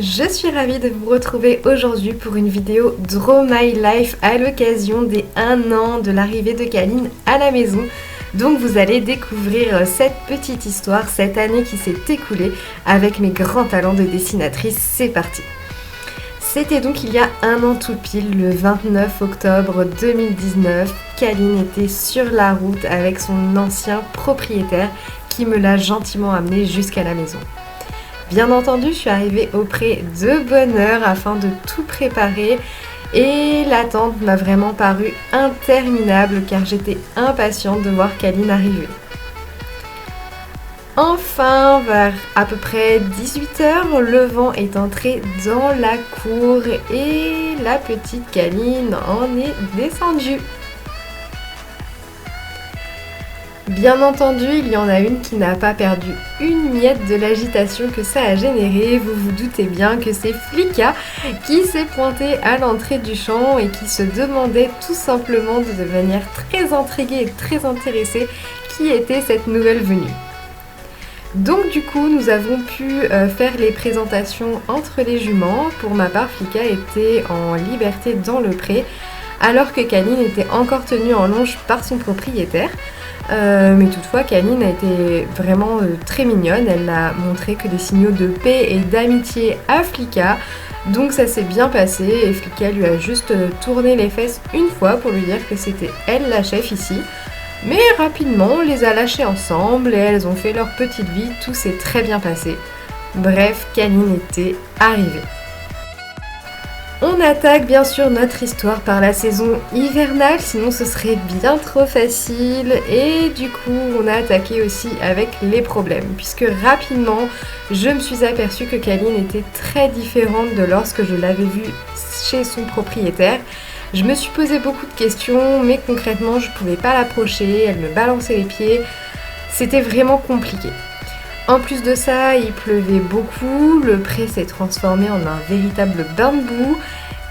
Je suis ravie de vous retrouver aujourd'hui pour une vidéo Draw My Life à l'occasion des 1 an de l'arrivée de Kaline à la maison. Donc vous allez découvrir cette petite histoire, cette année qui s'est écoulée avec mes grands talents de dessinatrice. C'est parti! C'était donc il y a 1 an tout pile, le 29 octobre 2019. Kaline était sur la route avec son ancien propriétaire qui me l'a gentiment amenée jusqu'à la maison. Bien entendu, je suis arrivée auprès de bonne heure afin de tout préparer et l'attente m'a vraiment paru interminable car j'étais impatiente de voir Kaline arriver. Enfin, vers à peu près 18h, le vent est entré dans la cour et la petite Kaline en est descendue. Bien entendu, il y en a une qui n'a pas perdu une miette de l'agitation que ça a généré. Vous vous doutez bien que c'est Flika qui s'est pointée à l'entrée du champ et qui se demandait tout simplement de manière très intriguée et très intéressée qui était cette nouvelle venue. Donc du coup, nous avons pu faire les présentations entre les juments. Pour ma part, Flika était en liberté dans le pré, alors que Kaline était encore tenue en longe par son propriétaire. Mais toutefois, Kaline a été vraiment très mignonne. Elle n'a montré que des signaux de paix et d'amitié à Flika. Donc ça s'est bien passé et Flika lui a juste tourné les fesses une fois pour lui dire que c'était elle la chef ici. Mais rapidement, on les a lâchés ensemble et elles ont fait leur petite vie. Tout s'est très bien passé. Bref, Kaline était arrivée. On attaque bien sûr notre histoire par la saison hivernale, sinon ce serait bien trop facile. Et du coup, on a attaqué aussi avec les problèmes, puisque rapidement, je me suis aperçue que Kaline était très différente de lorsque je l'avais vue chez son propriétaire. Je me suis posé beaucoup de questions, mais concrètement, je ne pouvais pas l'approcher, elle me balançait les pieds. C'était vraiment compliqué. En plus de ça, il pleuvait beaucoup, le pré s'est transformé en un véritable bain de boue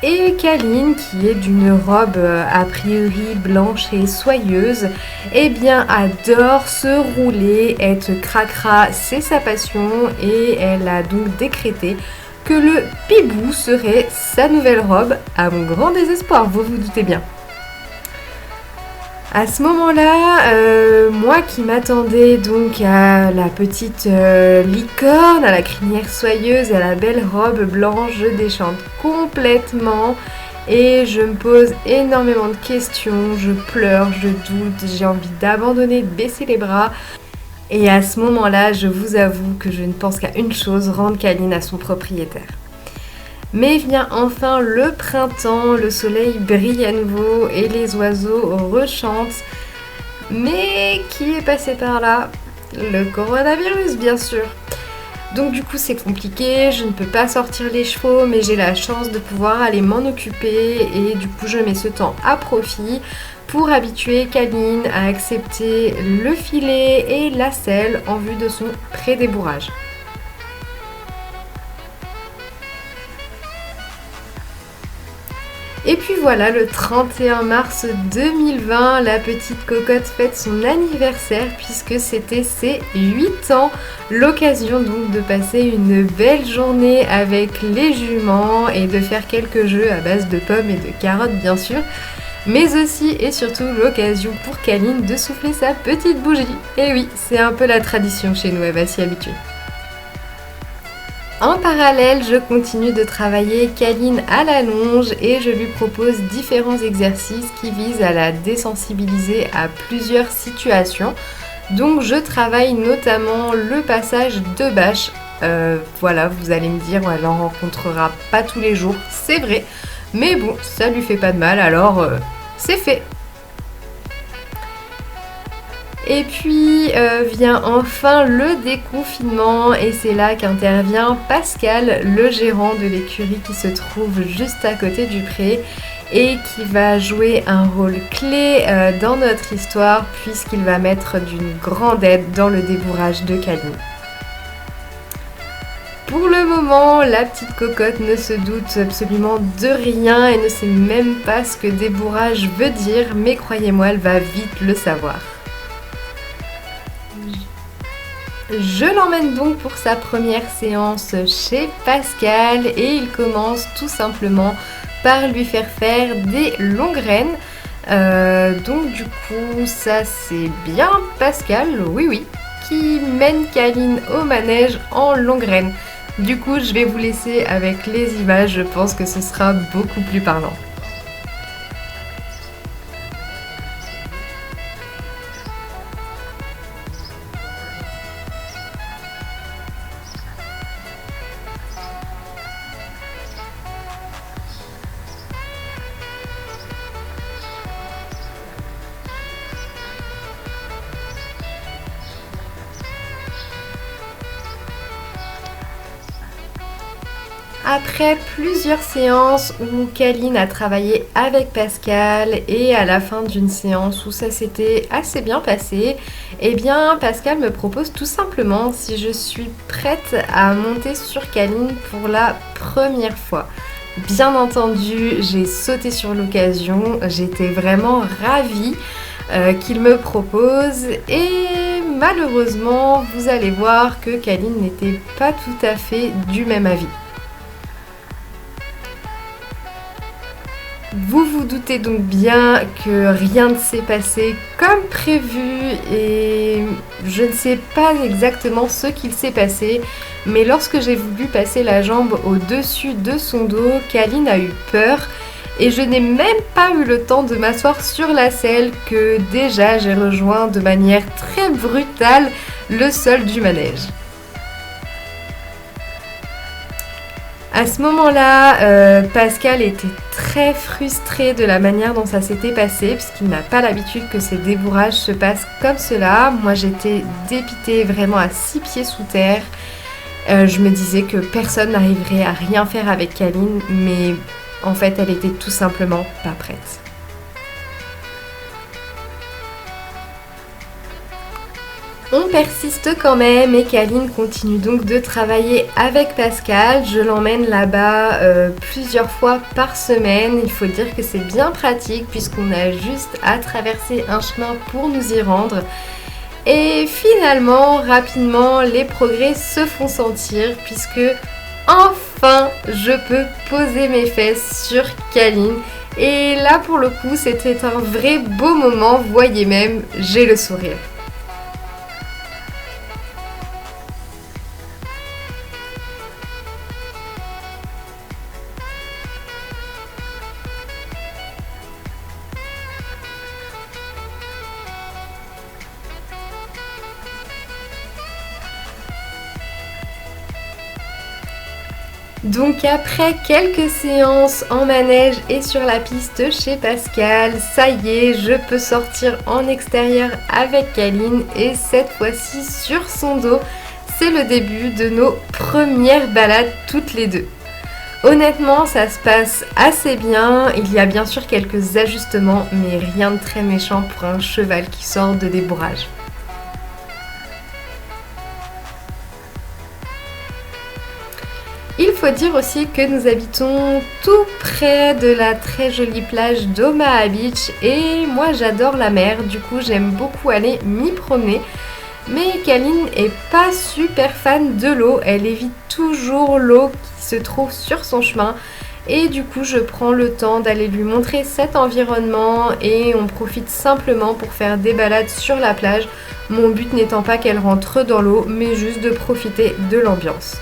et Kaline, qui est d'une robe a priori blanche et soyeuse, eh bien adore se rouler, être cracra, c'est sa passion et elle a donc décrété que le pibou serait sa nouvelle robe, à mon grand désespoir, vous vous doutez bien. À ce moment-là, moi qui m'attendais donc à la petite licorne, à la crinière soyeuse et à la belle robe blanche, je déchante complètement et je me pose énormément de questions, je pleure, je doute, j'ai envie d'abandonner, de baisser les bras. Et à ce moment-là, je vous avoue que je ne pense qu'à une chose, rendre Kaline à son propriétaire. Mais vient enfin le printemps, le soleil brille à nouveau et les oiseaux rechantent. Mais qui est passé par là? Le coronavirus, bien sûr. Donc du coup c'est compliqué, je ne peux pas sortir les chevaux, mais j'ai la chance de pouvoir aller m'en occuper et du coup je mets ce temps à profit pour habituer Kaline à accepter le filet et la selle en vue de son pré-débourrage. Et puis voilà, le 31 mars 2020, la petite cocotte fête son anniversaire puisque c'était ses 8 ans. L'occasion donc de passer une belle journée avec les juments et de faire quelques jeux à base de pommes et de carottes bien sûr. Mais aussi et surtout l'occasion pour Kaline de souffler sa petite bougie. Et oui, c'est un peu la tradition chez nous, elle va s'y habituer. En parallèle, je continue de travailler Kaline à la longe et je lui propose différents exercices qui visent à la désensibiliser à plusieurs situations. Donc je travaille notamment le passage de bâche. Voilà, vous allez me dire, elle en rencontrera pas tous les jours, c'est vrai. Mais bon, ça lui fait pas de mal, alors c'est fait. Et puis vient enfin le déconfinement et c'est là qu'intervient Pascal, le gérant de l'écurie qui se trouve juste à côté du pré et qui va jouer un rôle clé dans notre histoire puisqu'il va m'être d'une grande aide dans le débourrage de Kaline. Pour le moment, la petite cocotte ne se doute absolument de rien et ne sait même pas ce que débourrage veut dire, mais croyez-moi, elle va vite le savoir. Je l'emmène donc pour sa première séance chez Pascal et il commence tout simplement par lui faire des longues graines. Donc du coup ça c'est bien Pascal, oui, qui mène Kaline au manège en longues graines. Du coup je vais vous laisser avec les images, je pense que ce sera beaucoup plus parlant. Après plusieurs séances où Kaline a travaillé avec Pascal et à la fin d'une séance où ça s'était assez bien passé, eh bien Pascal me propose tout simplement si je suis prête à monter sur Kaline pour la première fois. Bien entendu, j'ai sauté sur l'occasion, j'étais vraiment ravie qu'il me propose et malheureusement vous allez voir que Kaline n'était pas tout à fait du même avis. Vous vous doutez donc bien que rien ne s'est passé comme prévu et je ne sais pas exactement ce qu'il s'est passé, mais lorsque j'ai voulu passer la jambe au-dessus de son dos, Kaline a eu peur et je n'ai même pas eu le temps de m'asseoir sur la selle que déjà j'ai rejoint de manière très brutale le sol du manège. À ce moment-là, Pascal était très frustré de la manière dont ça s'était passé, puisqu'il n'a pas l'habitude que ces débourrages se passent comme cela. Moi, j'étais dépitée vraiment à 6 pieds sous terre. Je me disais que personne n'arriverait à rien faire avec Kaline, mais en fait, elle était tout simplement pas prête. On persiste quand même et Kaline continue donc de travailler avec Pascal. Je l'emmène là-bas plusieurs fois par semaine. Il faut dire que c'est bien pratique puisqu'on a juste à traverser un chemin pour nous y rendre. Et finalement, rapidement, les progrès se font sentir puisque enfin, je peux poser mes fesses sur Kaline. Et là, pour le coup, c'était un vrai beau moment. Voyez même, j'ai le sourire. Donc après quelques séances en manège et sur la piste chez Pascal, ça y est, je peux sortir en extérieur avec Kaline et cette fois-ci sur son dos. C'est le début de nos premières balades toutes les deux. Honnêtement, ça se passe assez bien. Il y a bien sûr quelques ajustements, mais rien de très méchant pour un cheval qui sort de débourrage. Il faut dire aussi que nous habitons tout près de la très jolie plage d'Omaha Beach et moi j'adore la mer, du coup j'aime beaucoup aller m'y promener. Mais Kaline est pas super fan de l'eau, elle évite toujours l'eau qui se trouve sur son chemin et du coup je prends le temps d'aller lui montrer cet environnement et on profite simplement pour faire des balades sur la plage. Mon but n'étant pas qu'elle rentre dans l'eau mais juste de profiter de l'ambiance.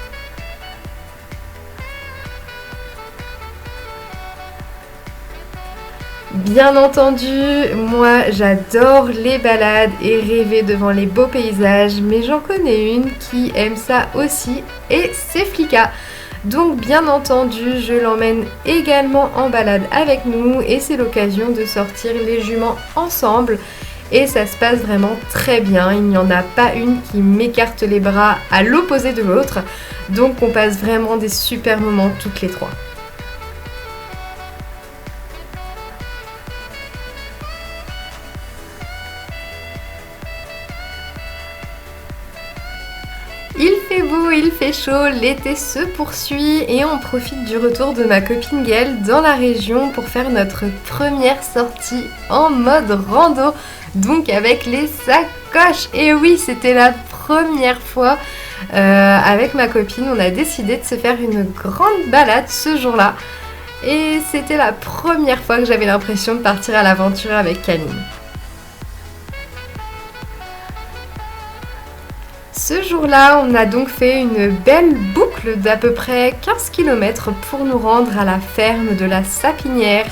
Bien entendu, moi j'adore les balades et rêver devant les beaux paysages, mais j'en connais une qui aime ça aussi et c'est Flicka. Donc bien entendu, je l'emmène également en balade avec nous et c'est l'occasion de sortir les juments ensemble et ça se passe vraiment très bien. Il n'y en a pas une qui m'écarte les bras à l'opposé de l'autre, donc on passe vraiment des super moments toutes les trois. Il fait beau, il fait chaud, l'été se poursuit et on profite du retour de ma copine Gaëlle dans la région pour faire notre première sortie en mode rando, donc avec les sacoches. Et oui, c'était la première fois avec ma copine, on a décidé de se faire une grande balade ce jour-là. Et c'était la première fois que j'avais l'impression de partir à l'aventure avec Kaline. Ce jour-là, on a donc fait une belle boucle d'à peu près 15 km pour nous rendre à la ferme de la Sapinière.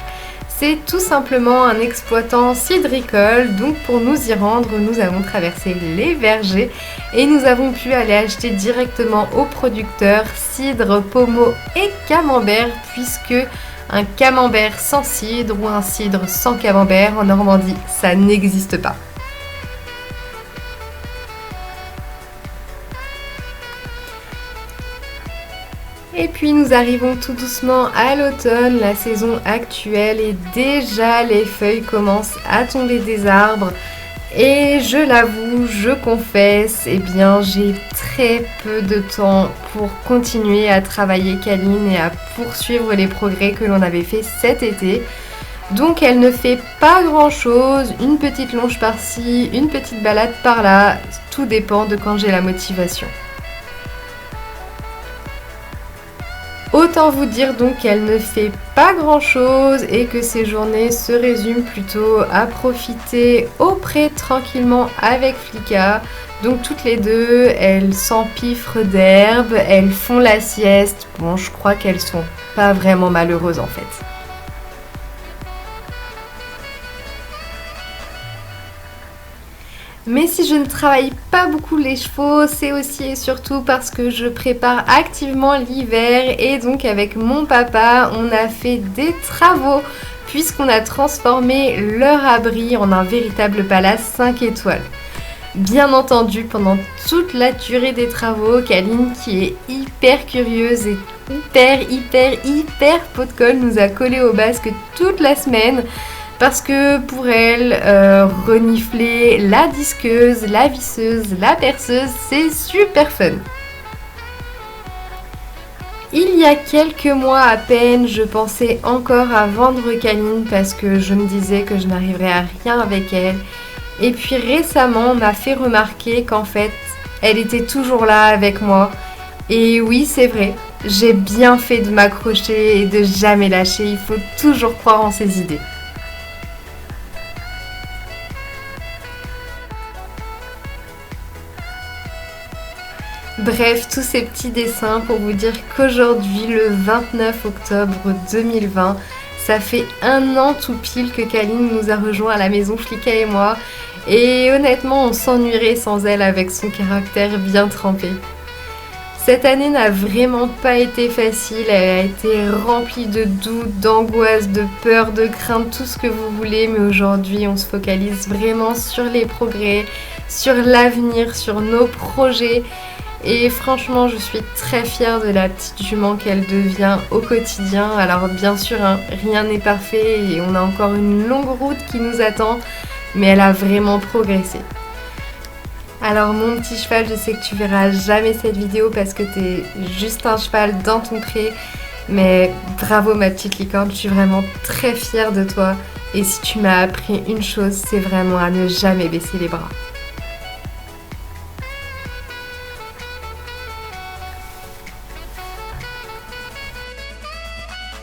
C'est tout simplement un exploitant cidricole, donc pour nous y rendre, nous avons traversé les vergers et nous avons pu aller acheter directement aux producteurs cidre, pommeau et camembert, puisque un camembert sans cidre ou un cidre sans camembert en Normandie, ça n'existe pas. Et puis nous arrivons tout doucement à l'automne, la saison actuelle, et déjà les feuilles commencent à tomber des arbres. Et je l'avoue, je confesse, eh bien j'ai très peu de temps pour continuer à travailler Kaline et à poursuivre les progrès que l'on avait fait cet été. Donc elle ne fait pas grand chose, une petite longe par-ci, une petite balade par-là, tout dépend de quand j'ai la motivation. Autant vous dire donc qu'elle ne fait pas grand chose et que ses journées se résument plutôt à profiter au pré tranquillement avec Flicka. Donc toutes les deux, elles s'empiffrent d'herbe, elles font la sieste. Bon, je crois qu'elles sont pas vraiment malheureuses en fait. Mais si je ne travaille pas beaucoup les chevaux, c'est aussi et surtout parce que je prépare activement l'hiver et donc avec mon papa, on a fait des travaux puisqu'on a transformé leur abri en un véritable palace 5 étoiles. Bien entendu, pendant toute la durée des travaux, Kaline, qui est hyper curieuse et hyper pot de colle, nous a collé au basque toute la semaine. Parce que pour elle, renifler la disqueuse, la visseuse, la perceuse, c'est super fun. Il y a quelques mois à peine, je pensais encore à vendre Kaline parce que je me disais que je n'arriverais à rien avec elle. Et puis récemment, on m'a fait remarquer qu'en fait, elle était toujours là avec moi. Et oui, c'est vrai, j'ai bien fait de m'accrocher et de jamais lâcher. Il faut toujours croire en ses idées. Bref, tous ces petits dessins pour vous dire qu'aujourd'hui, le 29 octobre 2020, ça fait 1 an tout pile que Kaline nous a rejoint à la maison, Flicka et moi. Et honnêtement, on s'ennuierait sans elle avec son caractère bien trempé. Cette année n'a vraiment pas été facile, elle a été remplie de doutes, d'angoisse, de peur, de crainte, tout ce que vous voulez. Mais aujourd'hui, on se focalise vraiment sur les progrès, sur l'avenir, sur nos projets. Et franchement, je suis très fière de la petite jument qu'elle devient au quotidien. Alors bien sûr, hein, rien n'est parfait et on a encore une longue route qui nous attend, mais elle a vraiment progressé. Alors mon petit cheval, je sais que tu verras jamais cette vidéo parce que t'es juste un cheval dans ton pré, mais bravo ma petite licorne, je suis vraiment très fière de toi. Et si tu m'as appris une chose, c'est vraiment à ne jamais baisser les bras.